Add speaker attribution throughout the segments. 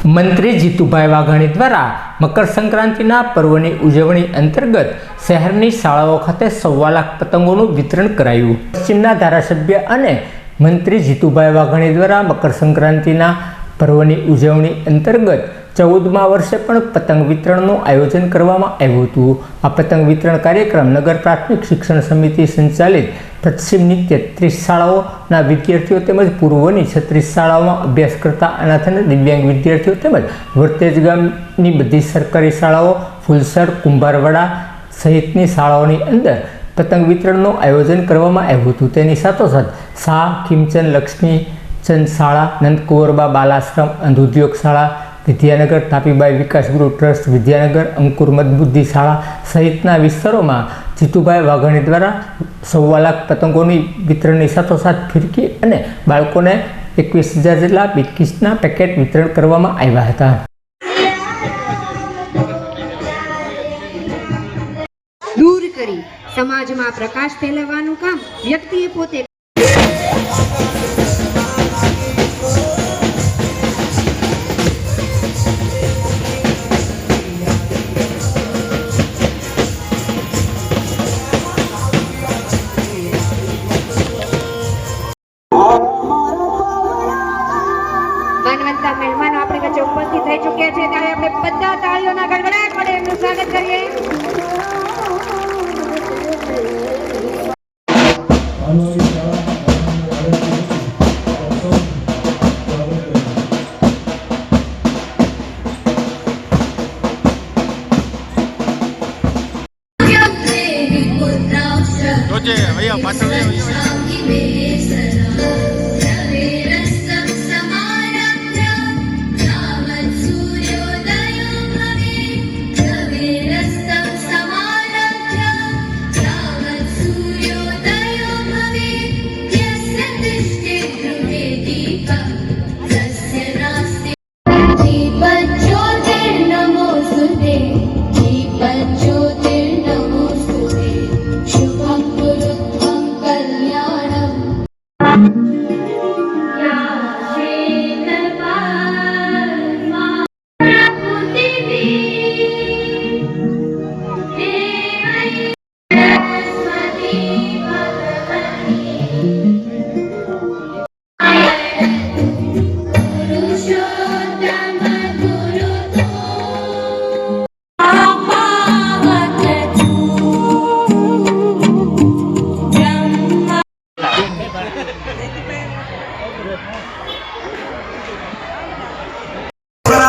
Speaker 1: મંત્રી જીતુભાઈ વાઘાણી દ્વારા મકર સંક્રાંતિના પર્વની ઉજવણી અંતર્ગત શહેરની શાળાઓ ખાતે 1.25 લાખ પતંગોનું વિતરણ કરાયું। પશ્ચિમના ધારાસભ્ય અને મંત્રી જીતુભાઈ વાઘાણી દ્વારા મકર સંક્રાંતિના પર્વની ઉજવણી અંતર્ગત 14મા વર્ષે પણ પતંગ વિતરણનું આયોજન કરવામાં આવ્યું હતું। આ પતંગ વિતરણ કાર્યક્રમ નગર પ્રાથમિક શિક્ષણ સમિતિ સંચાલિત પશ્ચિમની 33 શાળાઓના વિદ્યાર્થીઓ તેમજ પૂર્વની 36 શાળાઓમાં અભ્યાસ કરતા અનાથ અને દિવ્યાંગ વિદ્યાર્થીઓ તેમજ વરતેજ ગામની બધી સરકારી શાળાઓ, ફુલસર, કુંભારવાડા સહિતની શાળાઓની અંદર પતંગ વિતરણનું આયોજન કરવામાં આવ્યું હતું। તેની સાથોસાથ શાહ ખીમચંદ લક્ષ્મીચંદ શાળા, નંદકુંવરબા બાલાશ્રમ, અંધોદ્યોગ શાળા, વિદ્યાનગર, તાપીબાઈ વિકાસ ગૃહ ટ્રસ્ટ વિદ્યાનગર, અંકુર મદબુદ્ધિ શાળા સહિતના વિસ્તારોમાં જીતુભાઈ વાઘાણી દ્વારા 1.25 લાખ પતંગોની વિતરણની સાથોસાથ ફિરકી અને બાળકોને 21,000 જેટલા બિસ્કિટના પેકેટ વિતરણ કરવામાં આવ્યા હતા।
Speaker 2: દૂર કરી સમાજમાં પ્રકાશ ફેલાવવાનું કામ વ્યક્તિએ પોતે માનવંતા મહેમાનો આપણી વચ્ચે ઉપસ્થિત થઈ ચૂક્યા છે, ત્યારે આપણે બધા તાળીઓના ગડગડાટ વડે એમનું સ્વાગત કરીએ।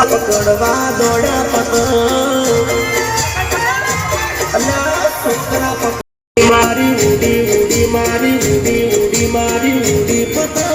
Speaker 3: પકડવા દોડા પતંગ મારી ઉડી ઉડી મારી ઉડી ઉડી મારી ઉડી પતંગ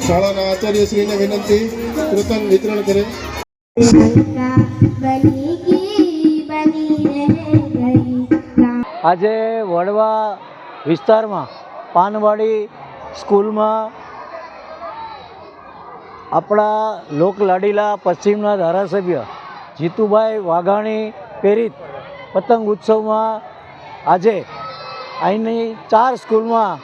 Speaker 3: શાળાના આચાર્યશ્રીને વિનંતી કૃતજ્ઞ વિતરણ કરે।
Speaker 4: આજે વડવા વિસ્તારમાં પાનવાડી સ્કૂલમાં આપણા લોકલાડીલા પશ્ચિમના ધારાસભ્ય જીતુભાઈ વાઘાણી પ્રેરિત પતંગ ઉત્સવમાં આજે અહીંની 4 સ્કૂલમાં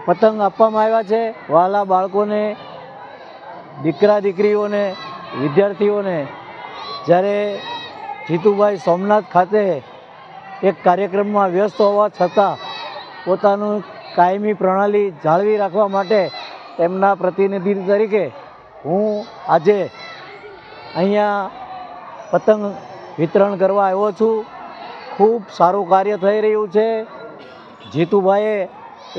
Speaker 4: પતંગ આપવામાં આવ્યા છે। વહાલા બાળકોને, દીકરા દીકરીઓને, વિદ્યાર્થીઓને જ્યારે જીતુભાઈ સોમનાથ ખાતે એક કાર્યક્રમમાં વ્યસ્ત હોવા છતાં પોતાનું કાયમી પ્રણાલી જાળવી રાખવા માટે તેમના પ્રતિનિધિ તરીકે હું આજે અહીંયા પતંગ વિતરણ કરવા આવ્યો છું। ખૂબ સારું કાર્ય થઈ રહ્યું છે। જીતુભાઈએ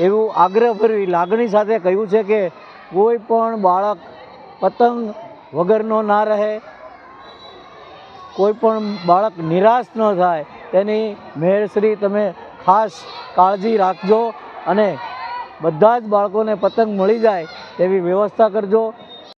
Speaker 4: એવું આગ્રહભરી લાગણી સાથે કહ્યું છે કે કોઈ પણ બાળક પતંગ વગરનો ના રહે, કોઈ પણ બાળક નિરાશ ન થાય તેની મહેરશ્રી તમે ખાસ કાળજી રાખજો અને બધા જ બાળકોને પતંગ મળી જાય તેવી વ્યવસ્થા કરજો।